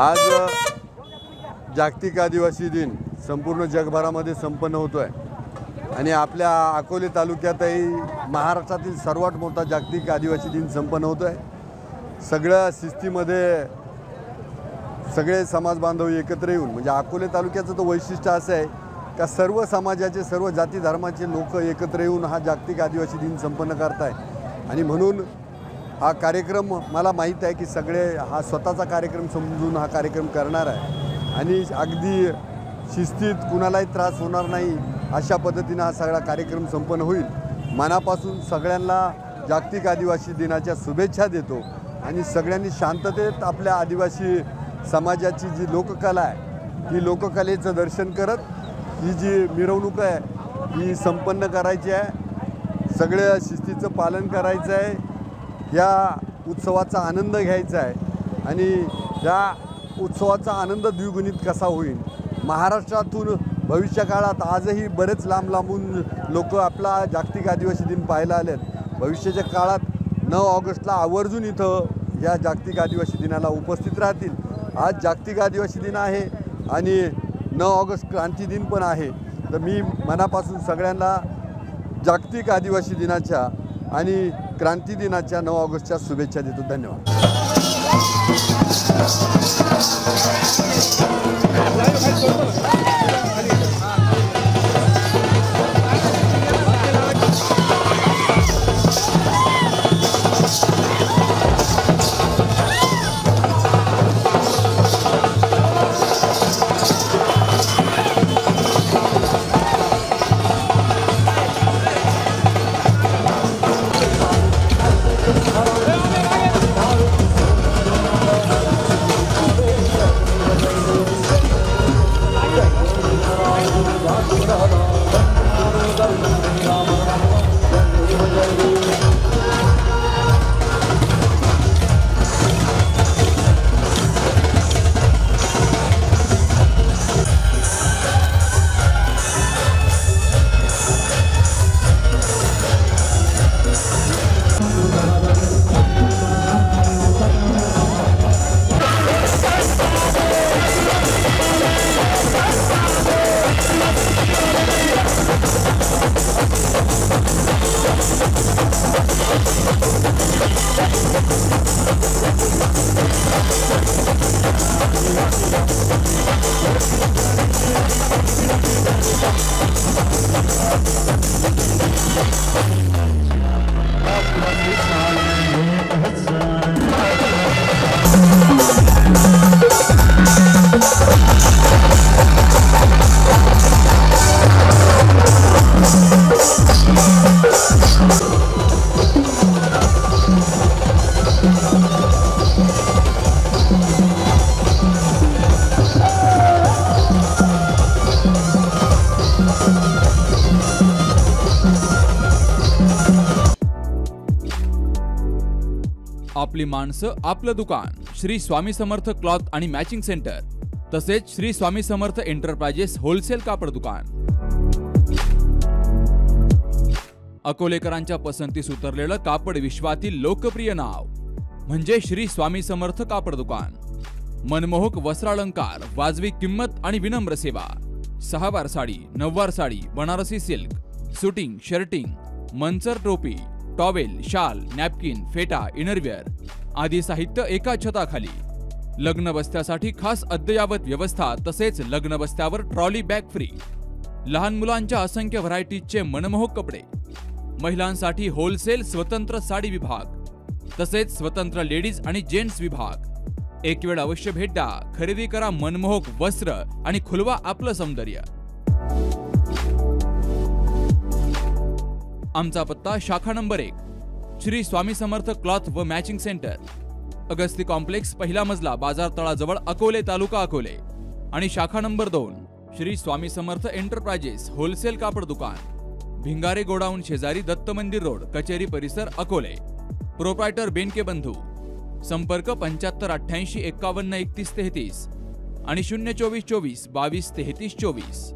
आज जागतिक आदिवासी दिन संपूर्ण जगभरामध्ये संपन्न होतोय आणि आपल्या अकोले तालुक्यातही महाराष्ट्रातील सर्वात मोठा जागतिक आदिवासी दिन संपन्न होतोय। सगळ्या शिस्तीमध्ये सगळे समाज बांधव एकत्र येऊन, म्हणजे अकोले तालुक्याचं तो वैशिष्ट्य असं आहे का सर्व समाजाचे, सर्व जाती धर्माचे लोक एकत्र येऊन हा जागतिक आदिवासी दिन संपन्न करताय। आणि म्हणून हा कार्यक्रम मला माहीत आहे की सगळे हा स्वतःचा कार्यक्रम समजून हा कार्यक्रम करणार आहे आणि अगदी शिस्तीत कुणालाही त्रास होणार नाही अशा पद्धतीने हा सगळा कार्यक्रम संपन्न होईल। मनापासून सगळ्यांना जागतिक आदिवासी दिनाच्या शुभेच्छा देतो आणि सगळ्यांनी शांततेत आपल्या आदिवासी समाजाची जी लोककला आहे ही लोककलेचं दर्शन करत ही जी मिरवणूक आहे ही संपन्न करायची आहे। सगळ्या शिस्तीचं पालन करायचं आहे, या उत्सवाचा आनंद घ्यायचा आहे आणि या उत्सवाचा आनंद द्विगुणित कसा होईल। महाराष्ट्रातून भविष्य काळात आजही बरेच लांबून लोक आपला जागतिक आदिवासी दिन पाहायला आलेत। भविष्याच्या काळात 9 ऑगस्टला आवर्जून इथं या जागतिक आदिवासी दिनाला उपस्थित राहतील। आज जागतिक आदिवासी दिन आहे आणि 9 ऑगस्ट क्रांती दिन पण आहे। तर मी मनापासून सगळ्यांना जागतिक आदिवासी दिनाच्या आणि क्रांती दिनाच्या 9 ऑगस्टच्या शुभेच्छा देतो। धन्यवाद। आपली माणसं आपलं दुकान श्री स्वामी समर्थ क्लॉथ आणि मॅचिंग सेंटर, तसेच श्री स्वामी समर्थ एंटरप्राइजेस होलसेल कापड दुकान। अकोलेकरांच्या पसंतीस उतरलेलं कापड विश्वातील लोकप्रिय नाव म्हणजे श्री स्वामी समर्थ कापड दुकान। मनमोहक वस्त्रालंकार, वाजवी किंमत आणि विनम्र सेवा। 6 वार साडी, 9 वार sari, Banarasi silk, suiting, shirting, Manchar टोपी, टॉवेल, शाल, नॅपकिन, फेटा, इनरवेअर आदी साहित्य एका छताखाली। लग्न बस्त्यासाठी खास अद्ययावत व्यवस्था, तसेच लग्न बस्त्यावर ट्रॉली बॅग फ्री। लहान मुलांच्या असंख्य व्हरायटीजचे मनमोहक कपडे। महिलांसाठी होलसेल स्वतंत्र साडी विभाग, तसेच स्वतंत्र लेडीज आणि जेंट्स विभाग। एक वेळ अवश्य भेट द्या, खरेदी करा मनमोहक वस्त्र आणि खुलवा आपलं सौंदर्य। आमचा पत्ता शाखा नंबर 1 श्री स्वामी समर्थ क्लॉथ व मॅचिंग सेंटर, अगस्ती कॉम्प्लेक्स, पहिला मजला, बाजार तळाजवळ, अकोले, तालुका अकोले। आणि शाखा number 2 Shri Swami Samarth enterprises wholesale कापड दुकान, भिंगारे गोडाऊन शेजारी, दत्त मंदिर रोड, कचेरी परिसर, अकोले। प्रोप्रायटर बेनके बंधू। संपर्क 75 88 51 31 33 आणि 024 24 22 33 24।